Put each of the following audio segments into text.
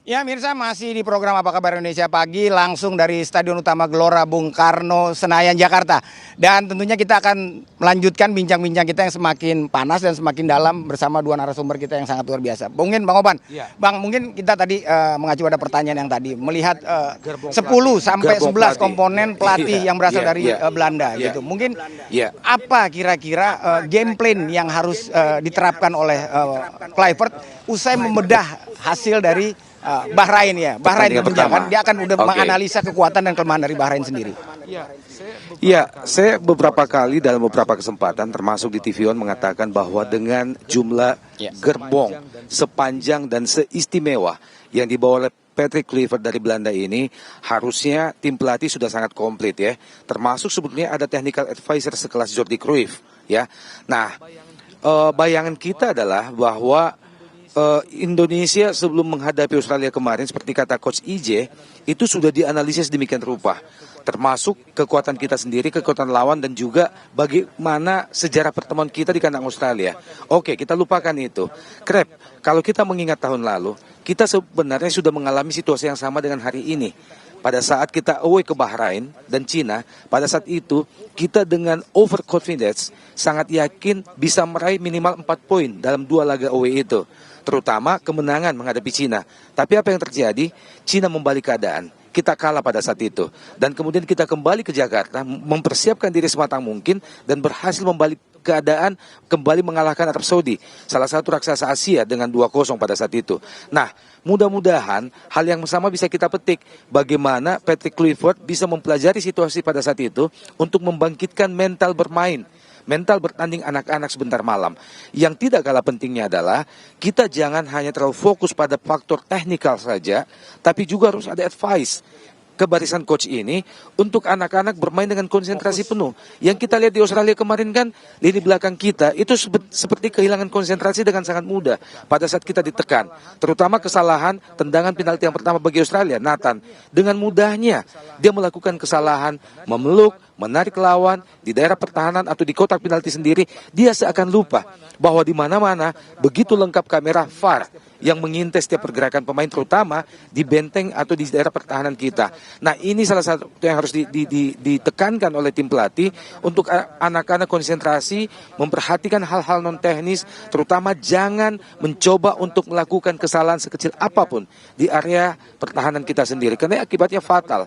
Ya Mirsa, masih di program Apa Kabar Indonesia Pagi langsung dari Stadion Utama Gelora Bung Karno, Senayan, Jakarta. Dan tentunya kita akan melanjutkan bincang-bincang kita yang semakin panas dan semakin dalam bersama dua narasumber kita yang sangat luar biasa. Mungkin Bang Oban, Ya. Bang, mungkin kita tadi mengacu pada pertanyaan yang tadi, melihat 10 sampai 11 komponen pelatih yang berasal dari Belanda gitu. Mungkin apa kira-kira game plan yang harus diterapkan oleh Kluivert usai membedah hasil dari Bahrain ya, Bahrain tentunya kan dia akan udah menganalisa kekuatan dan kelemahan dari Bahrain sendiri. Ya, saya beberapa kali dalam beberapa kesempatan termasuk di TV One mengatakan bahwa dengan jumlah gerbong sepanjang dan seistimewa yang dibawa oleh Patrick Kluivert dari Belanda ini, harusnya tim pelatih sudah sangat komplit ya. Termasuk sebetulnya ada technical advisor sekelas Jordi Cruyff ya. Nah, bayangan kita adalah bahwa Indonesia sebelum menghadapi Australia kemarin, seperti kata Coach IJ, itu sudah dianalisis demikian rupa, termasuk kekuatan kita sendiri, kekuatan lawan, dan juga bagaimana sejarah pertemuan kita di kandang Australia. Oke, kita lupakan itu. Krep, kalau kita mengingat tahun lalu, kita sebenarnya sudah mengalami situasi yang sama dengan hari ini. Pada saat kita away ke Bahrain dan Cina, pada saat itu kita dengan overconfidence sangat yakin bisa meraih minimal 4 poin dalam 2 laga away itu, terutama kemenangan menghadapi Cina. Tapi apa yang terjadi? Cina membalik keadaan. Kita kalah pada saat itu. Dan kemudian kita kembali ke Jakarta, mempersiapkan diri sematang mungkin, dan berhasil membalik keadaan, kembali mengalahkan Arab Saudi, salah satu raksasa Asia, dengan 2-0 pada saat itu. Nah, mudah-mudahan hal yang sama bisa kita petik. Bagaimana Patrick Kluivert bisa mempelajari situasi pada saat itu untuk membangkitkan mental bermain, mental bertanding anak-anak sebentar malam. Yang tidak kalah pentingnya adalah kita jangan hanya terlalu fokus pada faktor teknikal saja, tapi juga harus ada advice ke barisan coach ini untuk anak-anak bermain dengan konsentrasi penuh. Yang kita lihat di Australia kemarin kan, lini belakang kita itu seperti kehilangan konsentrasi dengan sangat mudah pada saat kita ditekan. Terutama kesalahan tendangan penalti yang pertama bagi Australia, Nathan. Dengan mudahnya dia melakukan kesalahan, memeluk, menarik lawan di daerah pertahanan atau di kotak penalti sendiri. Dia seakan lupa bahwa di mana-mana begitu lengkap kamera VAR yang mengintai setiap pergerakan pemain, terutama di benteng atau di daerah pertahanan kita. Nah, ini salah satu yang harus ditekankan oleh tim pelatih untuk anak-anak konsentrasi, memperhatikan hal-hal non teknis, terutama jangan mencoba untuk melakukan kesalahan sekecil apapun di area pertahanan kita sendiri, karena akibatnya fatal.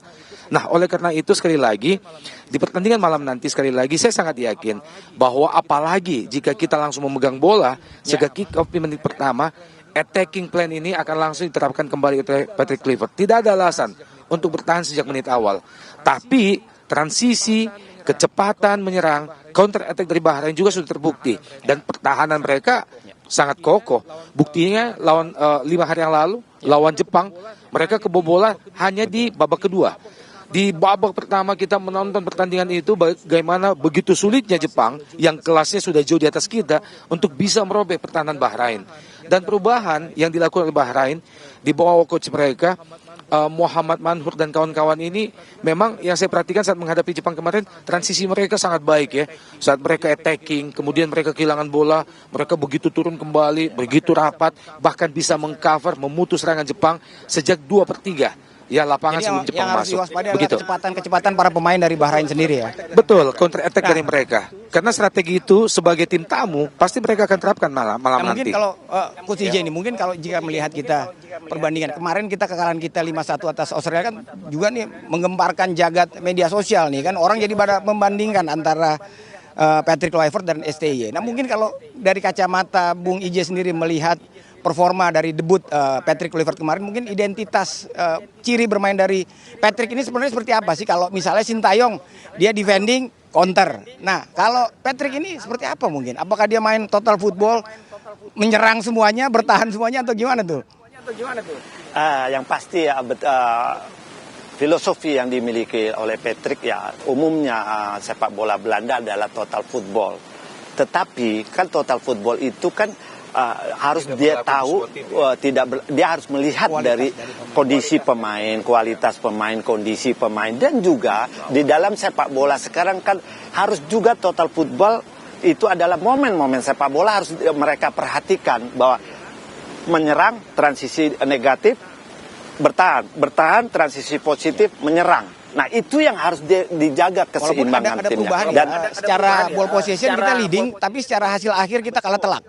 Nah, oleh karena itu sekali lagi di pertandingan malam nanti, sekali lagi saya sangat yakin bahwa apalagi jika kita langsung memegang bola sejak kick off di menit pertama, attacking plan ini akan langsung diterapkan kembali oleh Patrick Kluivert. Tidak ada alasan untuk bertahan sejak menit awal. Tapi transisi, kecepatan menyerang, counter attack dari Bahrain juga sudah terbukti. Dan pertahanan mereka sangat kokoh. Buktinya lawan 5 hari yang lalu, lawan Jepang, mereka kebobolan hanya di babak kedua. Di babak pertama kita menonton pertandingan itu, bagaimana begitu sulitnya Jepang yang kelasnya sudah jauh di atas kita untuk bisa merobek pertahanan Bahrain. Dan perubahan yang dilakukan oleh Bahrain di bawah coach mereka, Muhammad Manhur dan kawan-kawan ini, memang yang saya perhatikan saat menghadapi Jepang kemarin, transisi mereka sangat baik ya. Saat mereka attacking, kemudian mereka kehilangan bola, mereka begitu turun kembali, begitu rapat, bahkan bisa mengcover, memutus serangan Jepang sejak 2/3. Ya, lapangan sebelum Jepang yang masuk. Harus begitu. Kecepatan para pemain dari Bahrain sendiri ya. Betul, counter attack dari mereka. Karena strategi itu sebagai tim tamu pasti mereka akan terapkan malam nanti. Mungkin kalau Coach IJ ini, mungkin kalau jika melihat kita perbandingan kemarin, kita kekalahan kita 5-1 atas Australia kan juga nih menggemparkan jagat media sosial nih kan, orang jadi pada membandingkan antara Patrick Kluivert dan STY. Nah, mungkin kalau dari kacamata Bung IJ sendiri melihat performa dari debut Patrick Kluivert kemarin, mungkin identitas ciri bermain dari Patrick ini sebenarnya seperti apa sih? Kalau misalnya Sintayong dia defending counter. Nah, kalau Patrick ini seperti apa mungkin? Apakah dia main total football, menyerang semuanya, bertahan semuanya, atau gimana tuh? Yang pasti ya, filosofi yang dimiliki oleh Patrick ya, umumnya sepak bola Belanda adalah total football. Tetapi kan total football itu kan harus dia tahu, dia harus melihat dari kondisi pemain, kualitas pemain, kondisi pemain, dan juga di dalam sepak bola sekarang kan harus juga total football itu adalah momen-momen sepak bola harus mereka perhatikan, bahwa menyerang transisi negatif, bertahan, transisi positif, menyerang. Nah itu yang harus dijaga keseimbangan ada timnya. perubahan Dan secara ball possession kita leading, tapi secara hasil akhir kita kalah telak.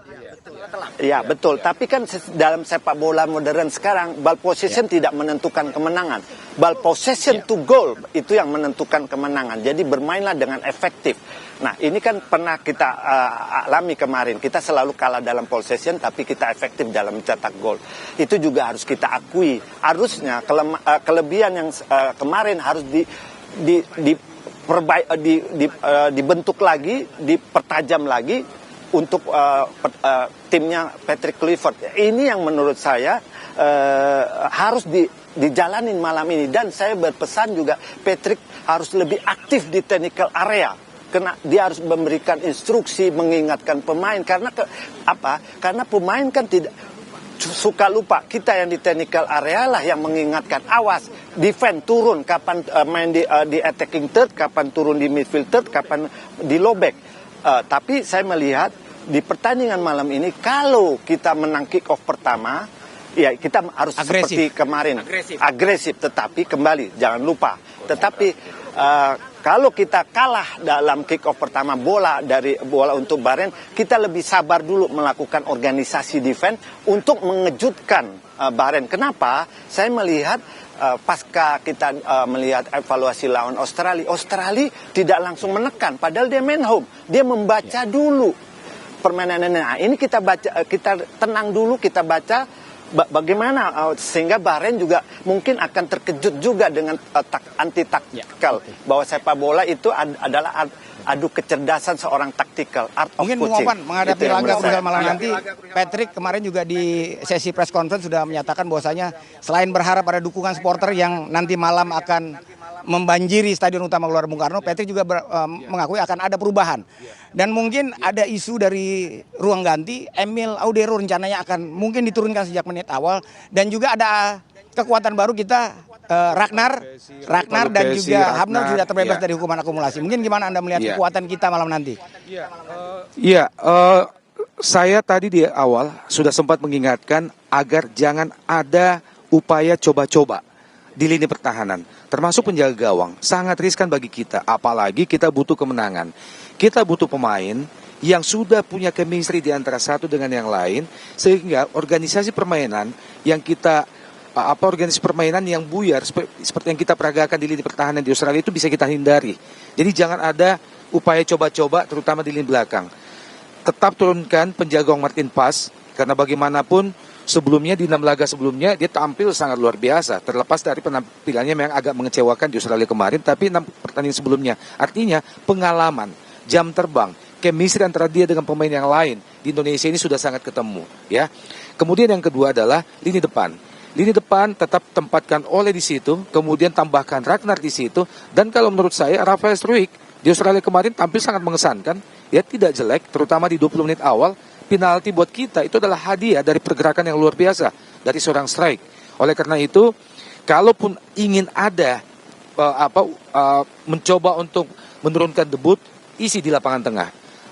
ya betul, tapi kan dalam sepak bola modern sekarang ball possession tidak menentukan kemenangan. Ball possession to goal itu yang menentukan kemenangan. Jadi bermainlah dengan efektif. Nah ini kan pernah kita alami kemarin. Kita selalu kalah dalam possession tapi kita efektif dalam mencetak gol. Itu juga harus kita akui. Harusnya kelebihan yang kemarin harus dibentuk lagi, dipertajam lagi untuk timnya Patrick Kluivert. Ini yang menurut saya harus dijalanin malam ini. Dan saya berpesan juga Patrick harus lebih aktif di technical area. Karena dia harus memberikan instruksi, mengingatkan pemain. Karena Karena pemain kan tidak suka lupa. Kita yang di technical area lah yang mengingatkan. Awas, defend turun kapan main di attacking third, kapan turun di midfield third, kapan di low back. Tapi saya melihat di pertandingan malam ini kalau kita menang kick off pertama, ya kita harus seperti kemarin agresif, tetapi kembali jangan lupa. Tetapi kalau kita kalah dalam kick off pertama bola untuk Bahrain, kita lebih sabar dulu melakukan organisasi defense untuk mengejutkan Bahrain. Kenapa? Saya melihat pasca kita melihat evaluasi lawan Australia tidak langsung menekan, padahal dia main home, dia membaca dulu permainan ini. Nah, ini kita baca, kita tenang dulu, kita baca bagaimana sehingga Bahrain juga mungkin akan terkejut juga dengan anti taktikal bahwa sepak bola itu adalah adu kecerdasan seorang taktikal, art of mungkin coaching. Menghadapi laga Crucial malam nanti, Patrick kemarin juga di sesi press conference sudah menyatakan bahwasanya selain berharap ada dukungan supporter yang nanti malam akan membanjiri Stadion Utama Gelora Bung Karno, Patrick juga mengakui akan ada perubahan. Dan mungkin ada isu dari ruang ganti, Emil Audero rencananya akan mungkin diturunkan sejak menit awal. Dan juga ada kekuatan baru kita, Ragnar dan juga Hamner sudah terbebas dari hukuman akumulasi. Mungkin gimana Anda melihat kekuatan kita malam nanti? Saya tadi di awal sudah sempat mengingatkan agar jangan ada upaya coba-coba di lini pertahanan, termasuk penjaga gawang. Sangat riskan bagi kita, apalagi kita butuh kemenangan. Kita butuh pemain yang sudah punya chemistry di antara satu dengan yang lain, sehingga organisasi permainan yang kita organisasi permainan yang buyar seperti yang kita peragakan di lini pertahanan di Australia itu bisa kita hindari. Jadi jangan ada upaya coba-coba terutama di lini belakang. Tetap turunkan penjaga gawang Martin Paz, karena bagaimanapun sebelumnya di 6 laga sebelumnya dia tampil sangat luar biasa. Terlepas dari penampilannya memang agak mengecewakan di Australia kemarin, tapi 6 pertandingan sebelumnya. Artinya pengalaman, jam terbang, chemistry antara dia dengan pemain yang lain di Indonesia ini sudah sangat ketemu, ya. Kemudian yang kedua adalah lini depan. Lini depan tetap tempatkan Ole di situ, kemudian tambahkan Ragnar di situ, dan kalau menurut saya Rafael Struijk di Australia kemarin tampil sangat mengesankan, ya tidak jelek, terutama di 20 menit awal. Penalti buat kita itu adalah hadiah dari pergerakan yang luar biasa dari seorang Struijk. Oleh karena itu, kalaupun ingin ada mencoba untuk menurunkan debut, isi di lapangan tengah.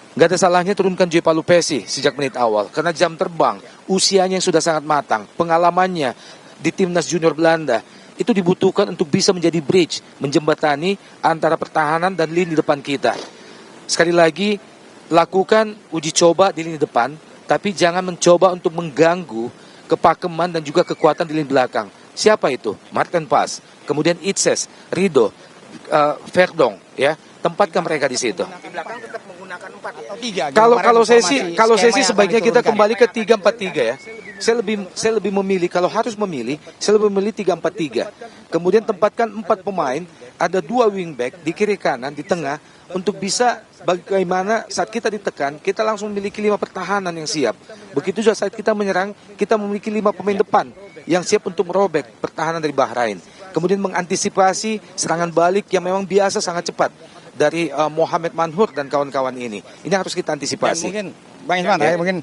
Nggak ada salahnya turunkan Gianpaolo Pessi sejak menit awal, karena jam terbang, usianya yang sudah sangat matang, pengalamannya di timnas junior Belanda itu dibutuhkan untuk bisa menjadi bridge, menjembatani antara pertahanan dan lini depan kita. Sekali lagi, lakukan uji coba di lini depan, tapi jangan mencoba untuk mengganggu kepakeman dan juga kekuatan di lini belakang. Siapa itu? Martin Paz, kemudian Itses, Rido, Verdong, ya. Tempatkan mereka di situ. Di belakang tetap menggunakan 4 atau 3. Kalau saya sih sebaiknya kita kembali ke 3-4-3 ya. Saya lebih memilih, kalau harus memilih, saya lebih memilih 3-4-3. Kemudian tempatkan 4 pemain, ada 2 wingback di kiri kanan, di tengah, untuk bisa bagaimana saat kita ditekan, kita langsung memiliki 5 pertahanan yang siap. Begitu juga saat kita menyerang, kita memiliki 5 pemain depan yang siap untuk merobek pertahanan dari Bahrain. Kemudian mengantisipasi serangan balik yang memang biasa sangat cepat dari Mohamed Manhur dan kawan-kawan ini. Ini harus kita antisipasi. Dan mungkin Bang Isman, mungkin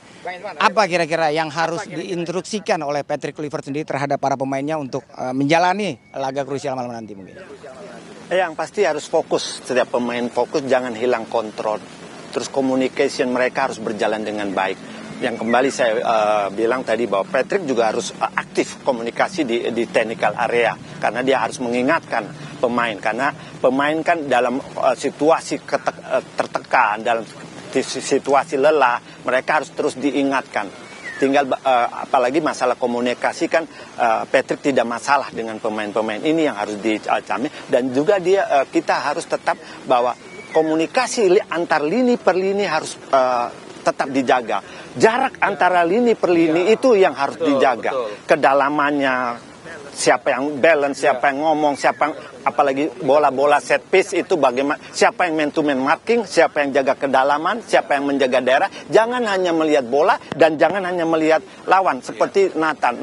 apa kira-kira yang harus diinstruksikan oleh Patrick Kluivert sendiri terhadap para pemainnya untuk menjalani laga krusial malam nanti mungkin? Yang pasti harus fokus, setiap pemain fokus, jangan hilang kontrol. Terus communication mereka harus berjalan dengan baik. yang kembali saya bilang tadi bahwa Patrick juga harus aktif komunikasi di technical area karena dia harus mengingatkan pemain karena pemain kan dalam situasi tertekan, dalam situasi lelah, mereka harus terus diingatkan. Tinggal apalagi masalah komunikasi kan Patrick tidak masalah dengan pemain-pemain ini yang harus dicami dan juga kita harus tetap bahwa komunikasi antar lini per lini harus tetap dijaga. Jarak antara lini per lini itu yang harus dijaga. Kedalamannya, siapa yang balance, siapa yang ngomong, siapa yang, apalagi bola-bola set piece itu bagaimana, siapa yang man to man marking, siapa yang jaga kedalaman, siapa yang menjaga daerah. Jangan hanya melihat bola dan jangan hanya melihat lawan seperti Nathan.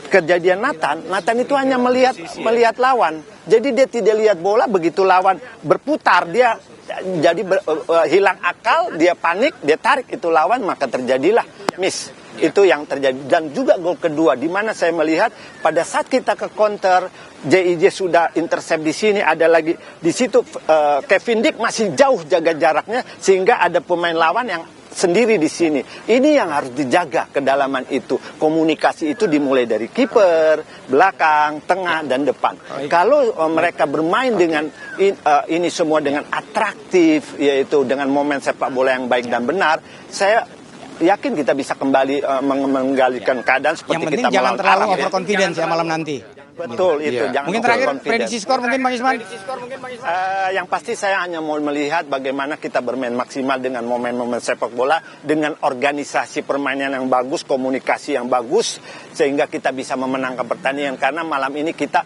Kejadian Nathan itu hanya melihat lawan. Jadi dia tidak lihat bola, begitu lawan berputar dia jadi hilang akal, dia panik, dia tarik itu lawan, maka terjadilah miss. Itu yang terjadi. Dan juga gol kedua di mana saya melihat pada saat kita ke counter, JIJ sudah intercept di sini, ada lagi di situ Kevin Dick masih jauh jaga jaraknya sehingga ada pemain lawan yang sendiri di sini. Ini yang harus dijaga kedalaman itu. Komunikasi itu dimulai dari kiper, belakang, tengah, dan depan. Kalau mereka bermain dengan ini semua dengan atraktif, yaitu dengan momen sepak bola yang baik dan benar, saya yakin kita bisa kembali menggalikan keadaan seperti yang penting kita jangan melawan terlalu Arab, overconfidence ya malam nanti. Betul itu. Jangan Mungkin terakhir overconfident. prediksi skor mungkin Bang Isman. Yang pasti saya hanya mau melihat bagaimana kita bermain maksimal dengan momen-momen sepak bola, dengan organisasi permainan yang bagus, komunikasi yang bagus, sehingga kita bisa memenangkan pertandingan. Karena malam ini kita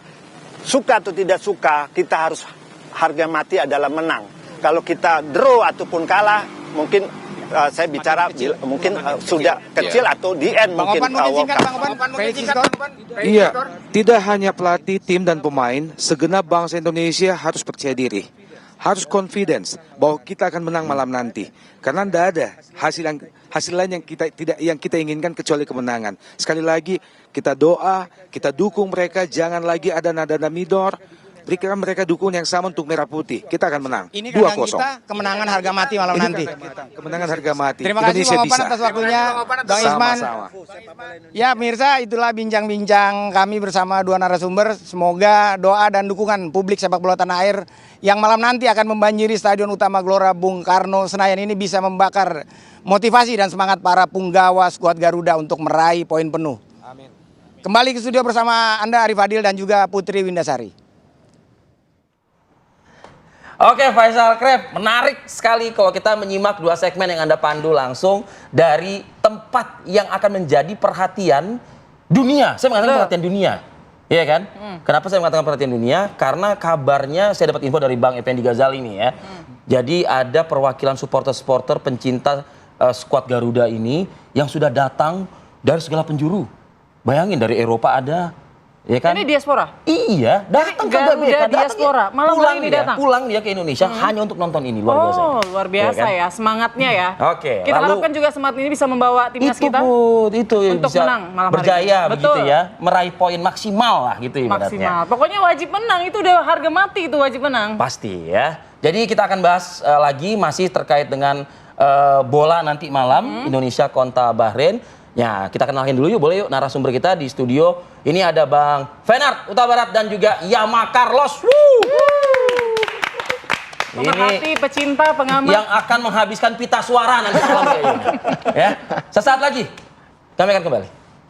suka atau tidak suka, kita harus harga mati adalah menang. Kalau kita draw ataupun kalah, mungkin saya bicara mungkin sudah kecil atau di end Bang mungkin. Opan mungkin singkat, Bang Opan prediksi skor. Iya, tidak hanya pelatih, tim dan pemain, segenap bangsa Indonesia harus percaya diri, harus confidence bahwa kita akan menang malam nanti. Karena tidak ada hasil lain yang kita inginkan kecuali kemenangan. Sekali lagi kita doa, kita dukung mereka, jangan lagi ada nada-nada midor. Berikan mereka dukungan yang sama untuk Merah Putih. Kita akan menang. Ini kandang 2-0. kita kemenangan harga mati malam nanti. Kemenangan harga mati. Terima kasih Bang Opan atas waktunya, Bang Isman. Sama-sama. Ya pemirsa, itulah bincang-bincang kami bersama dua narasumber. Semoga doa dan dukungan publik sepak bola tanah air yang malam nanti akan membanjiri Stadion Utama Gelora Bung Karno Senayan ini bisa membakar motivasi dan semangat para punggawa skuad Garuda untuk meraih poin penuh. Amin. Kembali ke studio bersama Anda Arif Adil dan juga Putri Windasari. Oke Faisal Krep, menarik sekali kalau kita menyimak dua segmen yang Anda pandu langsung dari tempat yang akan menjadi perhatian dunia. Saya mengatakan perhatian dunia, iya kan? Kenapa saya mengatakan perhatian dunia? Karena kabarnya saya dapat info dari Bang Effendi Ghazali ini ya. Jadi ada perwakilan supporter-supporter pencinta skuad Garuda ini yang sudah datang dari segala penjuru. Bayangin dari Eropa ada. Ya kan? Ini diaspora? Iya, datang ke Garuda diaspora. Malam hari ini datang? Pulang dia ke Indonesia hanya untuk nonton ini, luar biasa. Oh, luar biasa ya, semangatnya ya. Oke, Kita lalu harapkan juga semangat ini bisa membawa timnas itu, kita itu untuk bisa menang malam hari berjaya ini. begitu Betul. ya, meraih poin maksimal lah gitu ibaratnya. Maksimal. Pokoknya wajib menang, itu udah harga mati itu wajib menang. Pasti ya. Jadi kita akan bahas lagi masih terkait dengan bola nanti malam Indonesia kontra Bahrain. Ya, kita kenalin dulu yuk, boleh yuk narasumber kita di studio. Ini ada Bang Fenart Huta Barat dan juga Yama Carlos. Pemerhati, pecinta, pengamat. Yang akan menghabiskan pita suara nanti malam kayaknya. Ya, sesaat lagi kami akan kembali.